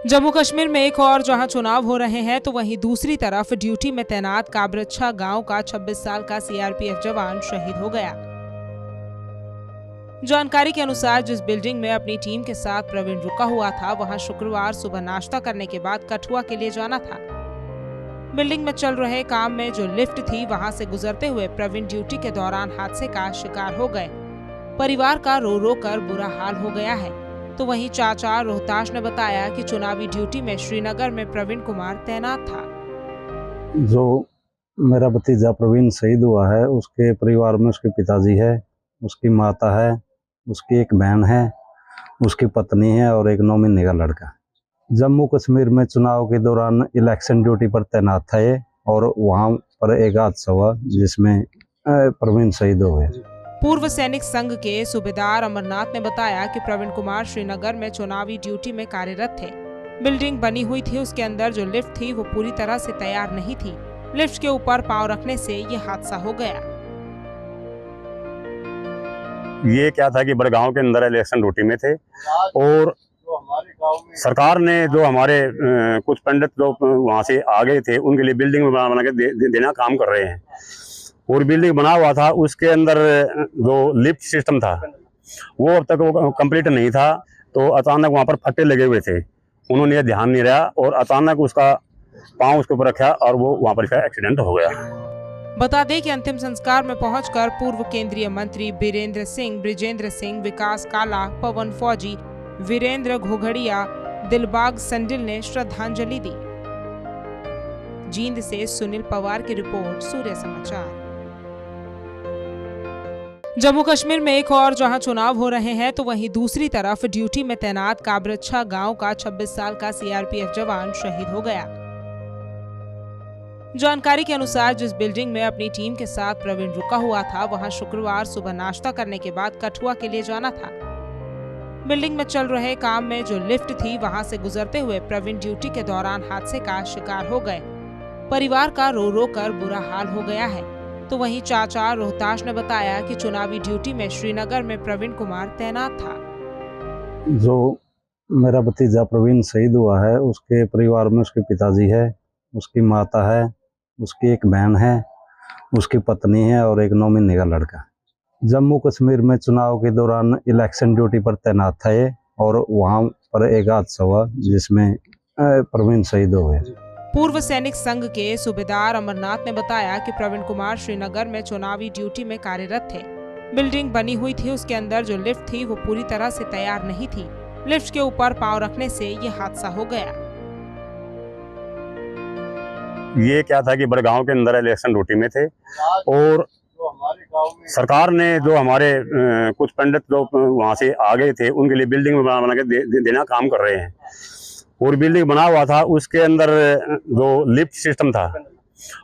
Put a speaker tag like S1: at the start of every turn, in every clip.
S1: जम्मू कश्मीर में एक और जहां चुनाव हो रहे हैं तो वहीं दूसरी तरफ ड्यूटी में तैनात काबरच्छा गांव का 26 साल का सीआरपीएफ जवान शहीद हो गया। जानकारी के अनुसार जिस बिल्डिंग में अपनी टीम के साथ प्रवीण रुका हुआ था वहां शुक्रवार सुबह नाश्ता करने के बाद कठुआ के लिए जाना था। बिल्डिंग में चल रहे काम में जो लिफ्ट थी वहां से गुजरते हुए प्रवीण ड्यूटी के दौरान हादसे का शिकार हो गए। परिवार का रो रो कर बुरा हाल हो गया है। तो वहीं चाचा रोहताश ने बताया कि चुनावी ड्यूटी में श्रीनगर में प्रवीण कुमार तैनात था।
S2: जो मेरा भतीजा प्रवीण शहीद हुआ है उसके परिवार में उसके पिताजी है, उसकी माता है, उसकी एक बहन है, उसकी पत्नी है और एक 9 महीने का लड़का। जम्मू कश्मीर में चुनाव के दौरान इलेक्शन ड्यूटी पर तैनात था ये, और वहां पर एक हादसा हुआ जिसमें प्रवीण शहीद हो गए।
S1: पूर्व सैनिक संघ के सूबेदार अमरनाथ ने बताया कि प्रवीण कुमार श्रीनगर में चुनावी ड्यूटी में कार्यरत थे। बिल्डिंग बनी हुई थी, उसके अंदर जो लिफ्ट थी वो पूरी तरह से तैयार नहीं थी। लिफ्ट के ऊपर पांव रखने से ये हादसा हो गया।
S3: ये क्या था कि बड़गांव के अंदर इलेक्शन ड्यूटी में थे और सरकार ने जो हमारे कुछ पंडित जो वहां से आ गए थे उनके लिए बिल्डिंग बना के देना काम कर रहे हैं। और बिल्डिंग बना हुआ था, उसके अंदर जो लिफ्ट सिस्टम था वो अब तक वो कंप्लीट नहीं था। तो अचानक वहां पर फट्टे लगे हुए थे, उन्होंने ये ध्यान नहीं रहा और अचानक उसका पांव उसके ऊपर रखा और वो वहां पर एक्सीडेंट हो गया।
S1: बता दें कि अंतिम संस्कार में पहुंचकर पूर्व केंद्रीय मंत्री बीरेंद्र सिंह, बृजेंद्र सिंह, विकास काला, पवन फौजी, वीरेंद्र घोघड़िया, दिलबाग संडिल ने श्रद्धांजलि दी। जींद से सुनील पवार की रिपोर्ट, सूर्य समाचार। जम्मू कश्मीर में एक और जहां चुनाव हो रहे हैं तो वहीं दूसरी तरफ ड्यूटी में तैनात काबरच्छा गांव का 26 साल का सीआरपीएफ जवान शहीद हो गया। जानकारी के अनुसार जिस बिल्डिंग में अपनी टीम के साथ प्रवीण रुका हुआ था वहां शुक्रवार सुबह नाश्ता करने के बाद कठुआ के लिए जाना था। बिल्डिंग में चल रहे काम में जो लिफ्ट थी वहां से गुजरते हुए प्रवीण ड्यूटी के दौरान हादसे का शिकार हो गए। परिवार का रो रो कर बुरा हाल हो गया है। तो वहीं चाचा रोहताश ने बताया कि चुनावी ड्यूटी में श्रीनगर में प्रवीण कुमार तैनात था।
S2: जो मेरा भतीजा प्रवीण शहीद हुआ है उसके परिवार में उसके पिताजी है, उसकी माता है, उसकी एक बहन है, उसकी पत्नी है और एक 9 महीने का लड़का। जम्मू कश्मीर में चुनाव के दौरान इलेक्शन ड्यूटी पर तैनात था ये, और वहां पर एक हादसा हुआ जिसमें प्रवीण शहीद हो गए।
S1: पूर्व सैनिक संघ के सूबेदार अमरनाथ ने बताया कि प्रवीण कुमार श्रीनगर में चुनावी ड्यूटी में कार्यरत थे। बिल्डिंग बनी हुई थी, उसके अंदर जो लिफ्ट थी वो पूरी तरह से तैयार नहीं थी। लिफ्ट के ऊपर पांव रखने से ये हादसा हो गया।
S3: ये क्या था कि बड़गांव के अंदर इलेक्शन ड्यूटी में थे और सरकार ने जो हमारे कुछ पंडित जो वहां से आ गए थे उनके लिए बिल्डिंग बना के देना काम कर रहे हैं। और बिल्डिंग बना हुआ था, उसके अंदर जो लिफ्ट सिस्टम था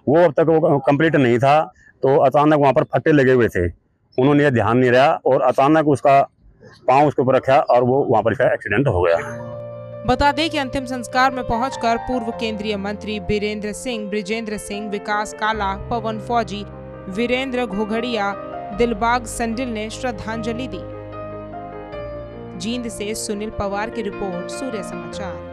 S3: वो अब तक वो कंप्लीट नहीं था। तो अचानक वहां पर फट्टे लगे हुए थे, उन्होंने ये ध्यान नहीं रहा और अचानक उसका पांव उसके ऊपर रखा और वो वहां पर एक्सीडेंट हो गया।
S1: बता दें कि अंतिम संस्कार में पहुंचकर पूर्व केंद्रीय मंत्री बीरेंद्र सिंह, बृजेंद्र सिंह, विकास काला, पवन फौजी, वीरेंद्र घोघड़िया, दिलबाग संडिल ने श्रद्धांजलि दी। जींद से सुनील पवार की रिपोर्ट, सूर्य समाचार।